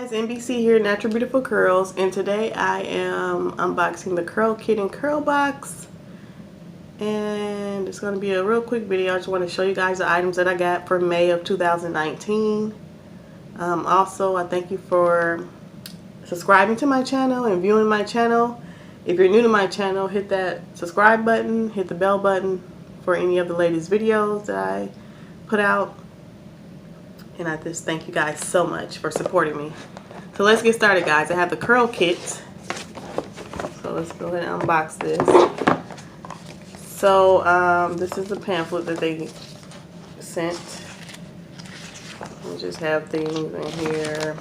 Guys, NBC here, Natural Beautiful Curls, and today I am unboxing the Curlkit and Curlbox, and it's going to be a real quick video. I just want to show you guys the items that I got for May of 2019. Also, I thank you for subscribing to my channel and viewing my channel. If you're new to my channel, hit that subscribe button, hit the bell button for any of the latest videos that I put out. And I just thank you guys so much for supporting me. So let's get started, guys. I have the Curlkit. So let's go ahead and unbox this. So this is the pamphlet that they sent. We just have things in here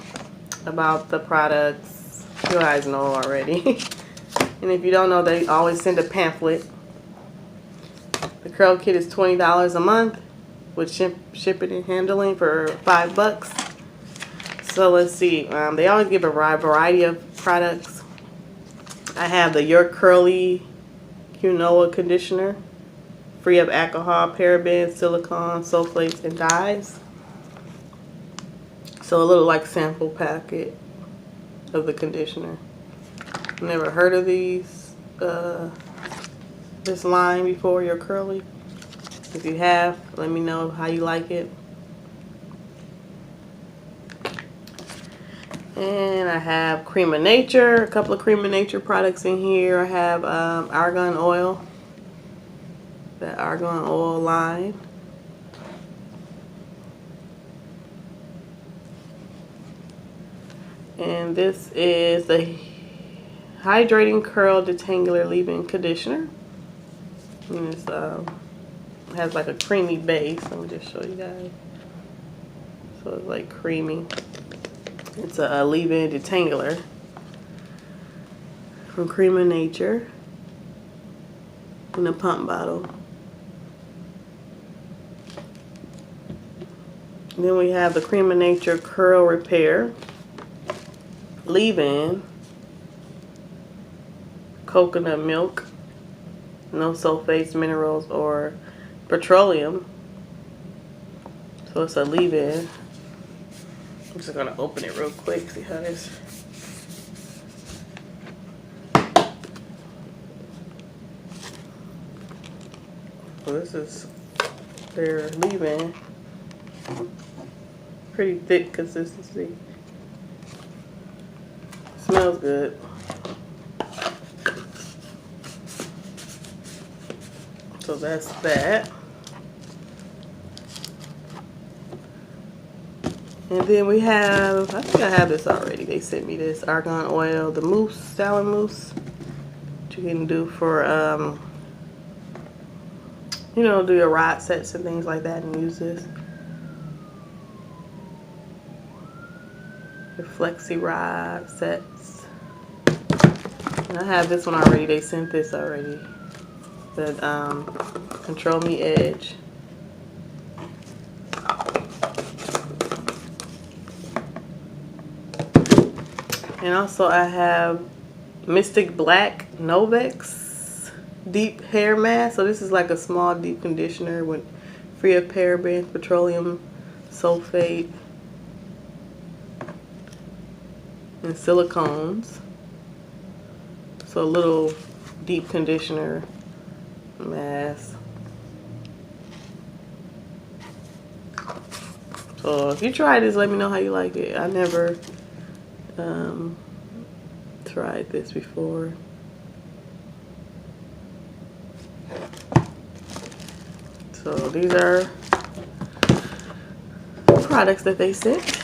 about the products. You guys know already. And if you don't know, they always send a pamphlet. The Curlkit is $20 a month with shipping and handling for $5. So let's see. They always give a variety of products. I have the Your Curly Quinoa conditioner, free of alcohol, parabens, silicone, sulfates, and dyes. So a little like sample packet of the conditioner. Never heard of these this line before, Your Curly. If you have, let me know how you like it. And I have Cream of Nature, a couple of Cream of Nature products in here. I have argan oil, that argan oil line. And this is the Hydrating Curl Detangler Leave-In Conditioner. And it's has like a creamy base. Let me just show you guys. So it's like creamy. It's a leave-in detangler from Cream of Nature in a pump bottle. And then we have the Cream of Nature Curl Repair leave-in coconut milk, no sulfates, minerals, or petroleum. So it's a leave-in. I'm just gonna open it real quick, see how this. So this is their leave-in. Pretty thick consistency. Smells good. So that's that. And then we have, I think I have this already. They sent me this argan oil, the mousse, sour mousse. What you can do for, you know, do your rod sets and things like that and use this. Your flexi rod sets. And I have this one already. They sent this already. The Control Me Edge. And also I have Mystic Black Novex Deep Hair Mask. So this is like a small deep conditioner with free of parabens, petroleum, sulfate, and silicones. So a little deep conditioner mask. So if you try this, let me know how you like it. I never tried this before. So these are products that they sent.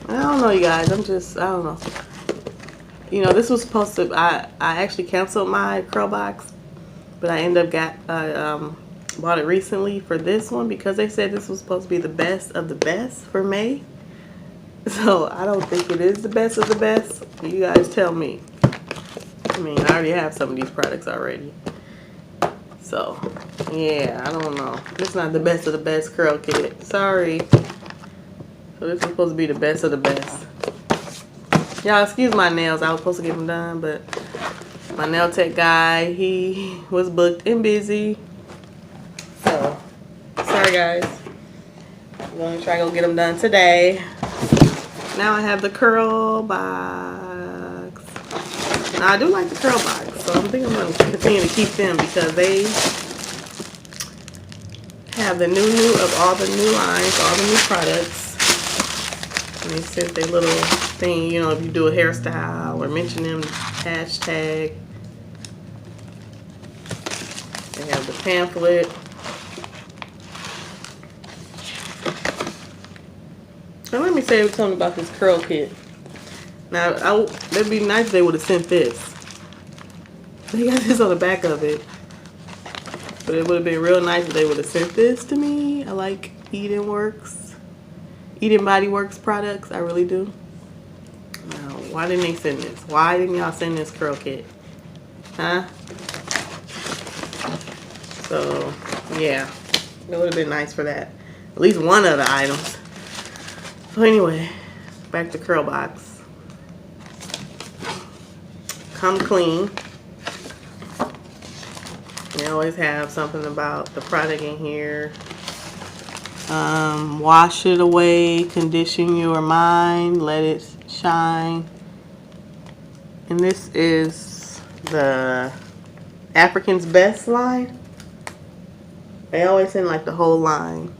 I don't know, you guys. I don't know. You know, this was supposed to, I actually canceled my Curlbox, but I ended up bought it recently for this one because they said this was supposed to be the best of the best for May. So I don't think it is the best of the best. You guys tell me. I mean, I already have some of these products already. So yeah, I don't know. It's not the best of the best Curlkit. Sorry. So this is supposed to be the best of the best. Y'all excuse my nails. I was supposed to get them done, but my nail tech guy, he was booked and busy. So sorry guys. I'm going to try to go get them done today. now I have the Curlbox. Now I do like the Curlbox, so I'm thinking I'm going to continue to keep them because they have the new of all the new lines, all the new products. And they sent their little thing, you know, if you do a hairstyle or mention them, hashtag. They have the pamphlet. And let me say something about this Curlkit. Now, it'd be nice if they would have sent this. They got this on the back of it. But it would have been real nice if they would have sent this to me. I like Eden Body Works products. I really do. Now, why didn't they send this? Why didn't y'all send this Curlkit? Huh? So, yeah. It would have been nice for that. At least one of the items. So anyway, back to Curlbox. Come clean. They always have something about the product in here. Wash it away, condition your mind, let it shine. And this is the African's Best line. They always send like the whole line.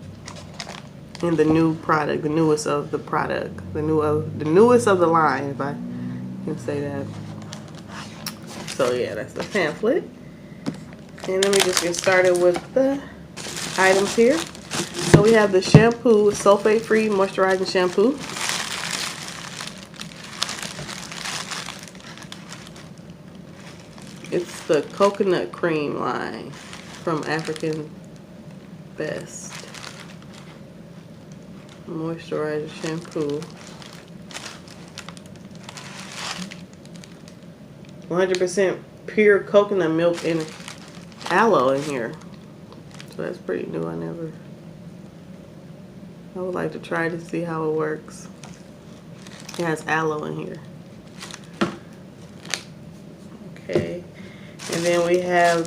And the new product, the newest of the product, the newest of the line, if I can say that. So yeah, that's the pamphlet. And let me just get started with the items here. So we have the shampoo, sulfate-free moisturizing shampoo. It's the coconut cream line from African Best. Moisturizer shampoo. 100% pure coconut milk and aloe in here. So that's pretty new. I would like to try to see how it works. It has aloe in here. Okay. And then we have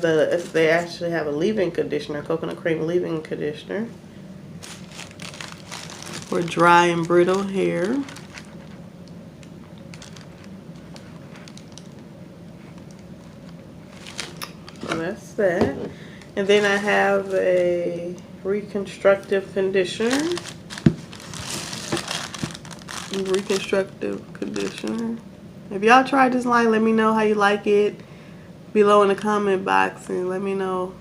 they actually have a leave-in conditioner, coconut cream leave-in conditioner. For dry and brittle hair. So that's that. And then I have a reconstructive conditioner. If y'all tried this line, let me know how you like it below in the comment box, and let me know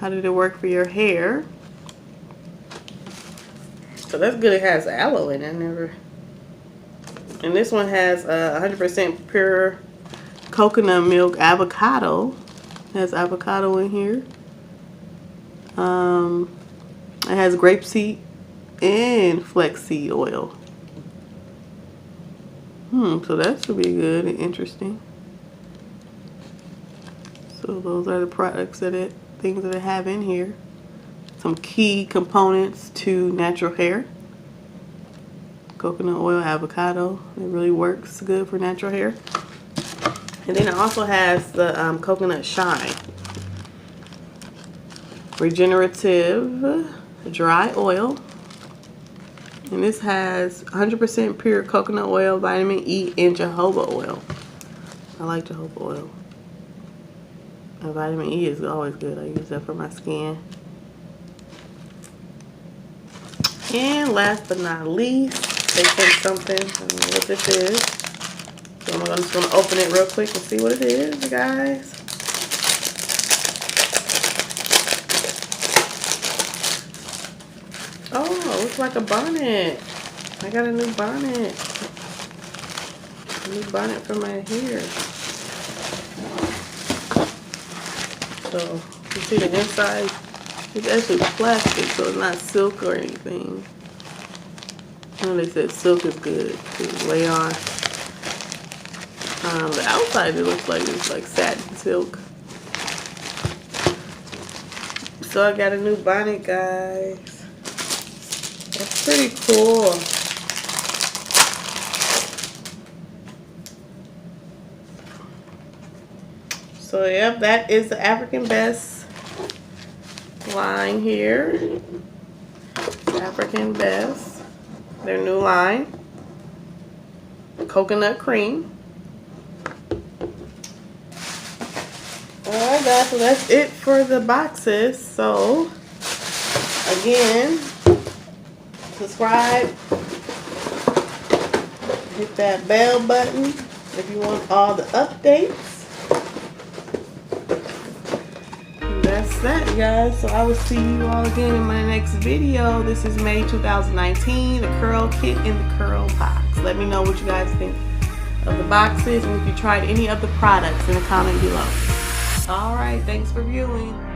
how did it work for your hair. So that's good. It has aloe in it. And this one has 100% pure coconut milk avocado. It has avocado in here. It has grapeseed and flaxseed oil. So that should be good and interesting. So those are the products things that I have in here. Some key components to natural hair. Coconut oil, avocado. It really works good for natural hair. And then it also has the coconut shine. Regenerative dry oil. And this has 100% pure coconut oil, vitamin E, and jojoba oil. I like jojoba oil. And vitamin E is always good. I use that for my skin. And last but not least, they sent something. I don't know what this is. So I'm just going to open it real quick and see what it is, guys. Oh, it's like a bonnet. I got a new bonnet. A new bonnet for my hair. So, you see the inside? It's actually plastic, so it's not silk or anything. I know they said silk is good to lay on. The outside it looks like it's like satin silk. So I got a new bonnet, guys. That's pretty cool. So yep, that is the African Best line here. African Best, their new line. coconut cream. Alright guys, so that's it for the boxes. So again, subscribe, hit that bell button if you want all the updates. And that's that, guys. So I will see you all again in my next video. This is May 2019, the Curlkit in the Curlbox. Let me know what you guys think of the boxes and if you tried any of the products in the comment below. Alright, thanks for viewing.